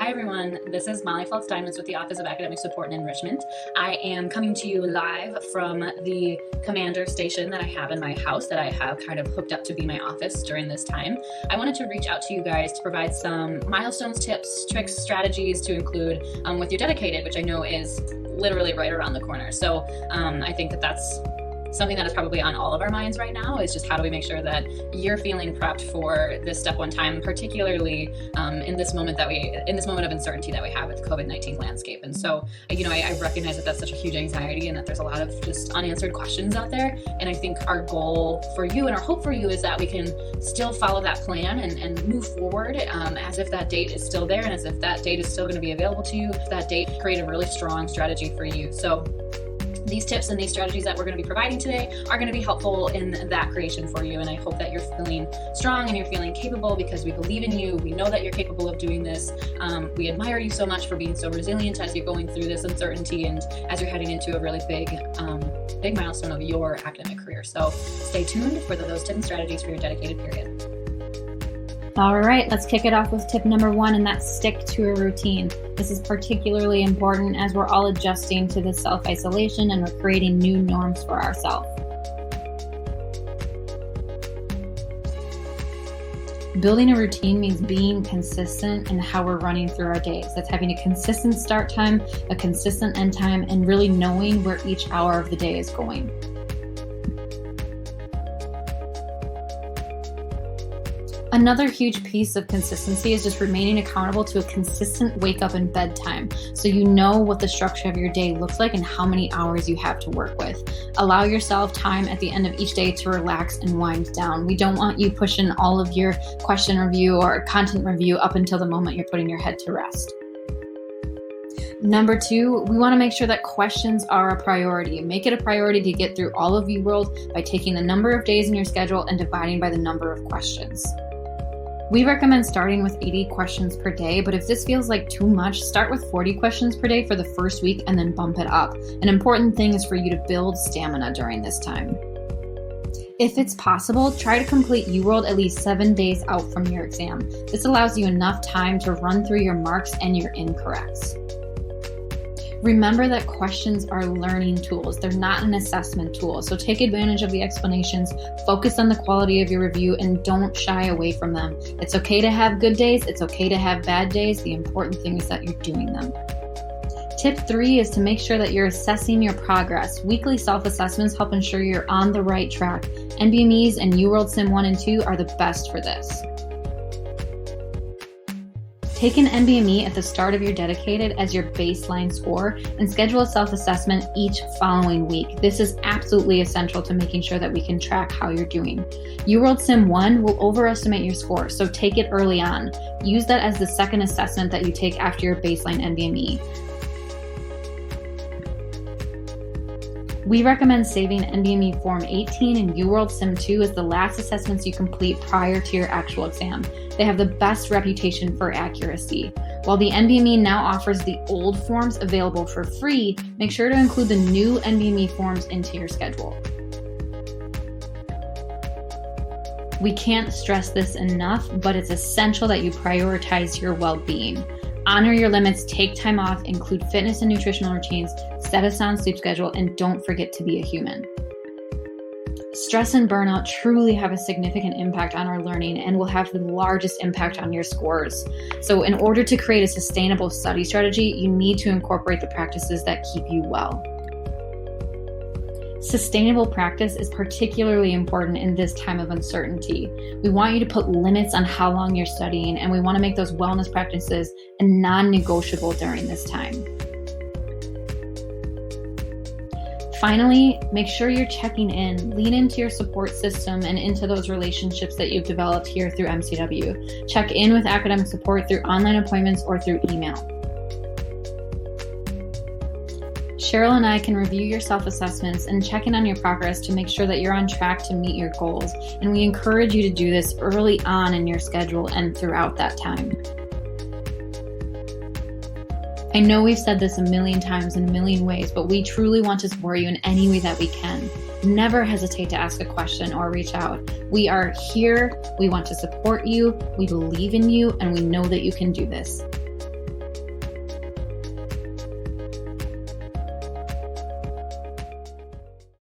Hi everyone, this is Molly Feltz-Diamonds with the Office of Academic Support and Enrichment. I am coming to you live from the commander station that I have in my house that I have kind of hooked up to be my office during this time. I wanted to reach out to you guys to provide some milestones, tips, tricks, strategies to include with your dedicated, which I know is literally right around the corner. So I think that that's something that is probably on all of our minds right now, is just how do we make sure that you're feeling prepped for this step one time, particularly in this moment of uncertainty that we have with the COVID-19 landscape. And so, I recognize that that's such a huge anxiety and that there's a lot of just unanswered questions out there. And I think our goal for you and our hope for you is that we can still follow that plan and move forward as if that date is still there and as if that date is still going to be available to you. That date create a really strong strategy for you. So these tips and these strategies that we're going to be providing today are going to be helpful in that creation for you. And I hope that you're feeling strong and you're feeling capable because we believe in you. We know that you're capable of doing this. We admire you so much for being so resilient as you're going through this uncertainty and as you're heading into a really big milestone of your academic career. So stay tuned for those tips and strategies for your dedicated period. All right, let's kick it off with tip number 1, and that's stick to a routine. This is particularly important as we're all adjusting to this self-isolation and we're creating new norms for ourselves. Building a routine means being consistent in how we're running through our days. That's having a consistent start time, a consistent end time, and really knowing where each hour of the day is going. Another huge piece of consistency is just remaining accountable to a consistent wake up and bedtime, so you know what the structure of your day looks like and how many hours you have to work with. Allow yourself time at the end of each day to relax and wind down. We don't want you pushing all of your question review or content review up until the moment you're putting your head to rest. Number 2, we want to make sure that questions are a priority. Make it a priority to get through all of UWorld by taking the number of days in your schedule and dividing by the number of questions. We recommend starting with 80 questions per day, but if this feels like too much, start with 40 questions per day for the first week and then bump it up. An important thing is for you to build stamina during this time. If it's possible, try to complete UWorld at least 7 days out from your exam. This allows you enough time to run through your marks and your incorrects. Remember that questions are learning tools. They're not an assessment tool. So take advantage of the explanations, focus on the quality of your review, and don't shy away from them. It's okay to have good days. It's okay to have bad days. The important thing is that you're doing them. Tip 3 is to make sure that you're assessing your progress. Weekly self-assessments help ensure you're on the right track. NBMEs and UWorld Sim 1 and 2 are the best for this. Take an NBME at the start of your dedicated as your baseline score and schedule a self-assessment each following week. This is absolutely essential to making sure that we can track how you're doing. UWorld Sim 1 will overestimate your score, so take it early on. Use that as the second assessment that you take after your baseline NBME. We recommend saving NBME Form 18 and UWorld Sim 2 as the last assessments you complete prior to your actual exam. They have the best reputation for accuracy. While the NBME now offers the old forms available for free, make sure to include the new NBME forms into your schedule. We can't stress this enough, but it's essential that you prioritize your well-being. Honor your limits, take time off, include fitness and nutritional routines, set a sound sleep schedule, and don't forget to be a human. Stress and burnout truly have a significant impact on our learning and will have the largest impact on your scores. So in order to create a sustainable study strategy, you need to incorporate the practices that keep you well. Sustainable practice is particularly important in this time of uncertainty. We want you to put limits on how long you're studying, and we want to make those wellness practices a non-negotiable during this time. Finally, make sure you're checking in. Lean into your support system and into those relationships that you've developed here through MCW. Check in with academic support through online appointments or through email. Cheryl and I can review your self-assessments and check in on your progress to make sure that you're on track to meet your goals. And we encourage you to do this early on in your schedule and throughout that time. I know we've said this a million times in a million ways, but we truly want to support you in any way that we can. Never hesitate to ask a question or reach out. We are here, we want to support you, we believe in you, and we know that you can do this.